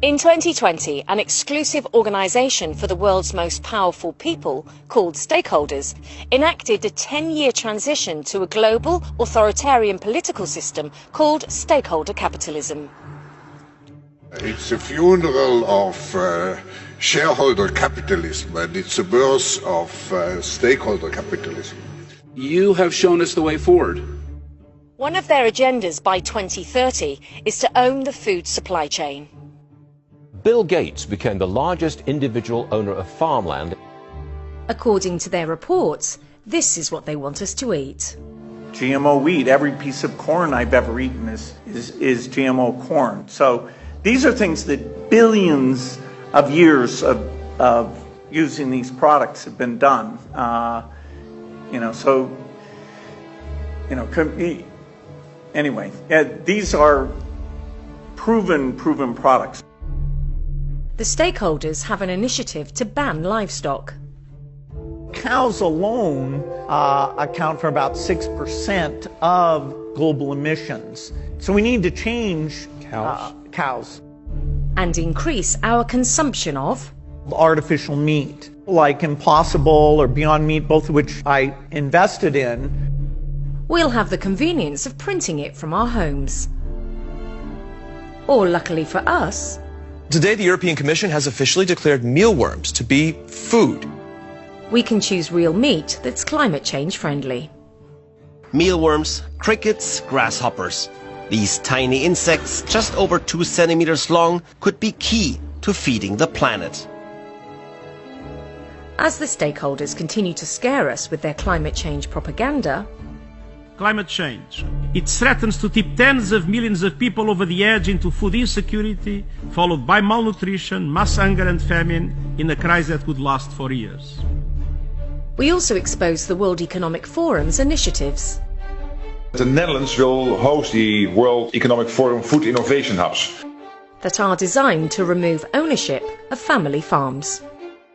In 2020, an exclusive organisation for the world's most powerful people, called Stakeholders, enacted a 10-year transition to a global authoritarian political system called stakeholder capitalism. It's a funeral of shareholder capitalism, and it's a birth of stakeholder capitalism. You have shown us the way forward. One of their agendas by 2030 is to own the food supply chain. Bill Gates became the largest individual owner of farmland. According to their reports, this is what they want us to eat. GMO wheat. Every piece of corn I've ever eaten is GMO corn. So these are things that billions of years of using these products have been done. Anyway, these are proven products. The stakeholders have an initiative to ban livestock. Cows alone account for about 6% of global emissions. So we need to change cows. And increase our consumption of artificial meat, like Impossible or Beyond Meat, both of which I invested in. We'll have the convenience of printing it from our homes. Or luckily for us, today, the European Commission has officially declared mealworms to be food. We can choose real meat that's climate change friendly. Mealworms, crickets, grasshoppers. These tiny insects, just over 2 centimeters long, could be key to feeding the planet. As the stakeholders continue to scare us with their climate change propaganda, climate change. It threatens to tip tens of millions of people over the edge into food insecurity, followed by malnutrition, mass hunger and famine in a crisis that could last for years. We also expose the World Economic Forum's initiatives. The Netherlands will host the World Economic Forum Food Innovation Hubs that are designed to remove ownership of family farms.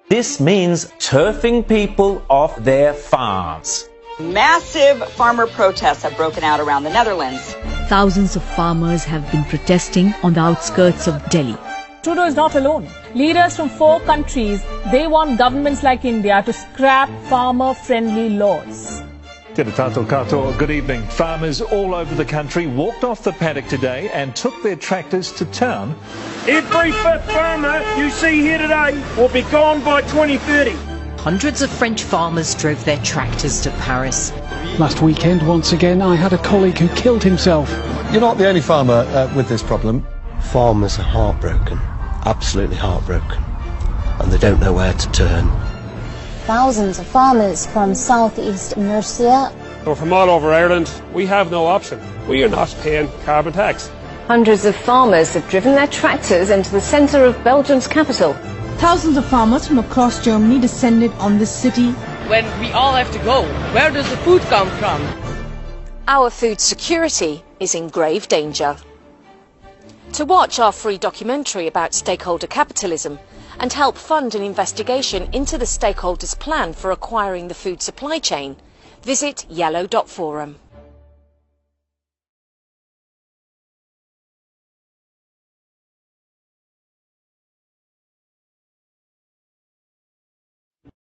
This means turfing people off their farms. Massive farmer protests have broken out around the Netherlands. Thousands of farmers have been protesting on the outskirts of Delhi. Trudeau is not alone. Leaders from 4 countries, they want governments like India to scrap farmer-friendly laws. Good evening. Farmers all over the country walked off the paddock today and took their tractors to town. Every 5th farmer you see here today will be gone by 2030. Hundreds of French farmers drove their tractors to Paris. Last weekend, once again, I had a colleague who killed himself. You're not the only farmer with this problem. Farmers are heartbroken, absolutely heartbroken, and they don't know where to turn. Thousands of farmers from southeast Mercia. Or from all over Ireland, we have no option. We are not paying carbon tax. Hundreds of farmers have driven their tractors into the centre of Belgium's capital. Thousands of farmers from across Germany descended on this city. When we all have to go, where does the food come from? Our food security is in grave danger. To watch our free documentary about stakeholder capitalism and help fund an investigation into the stakeholders' plan for acquiring the food supply chain, visit yellow.forum.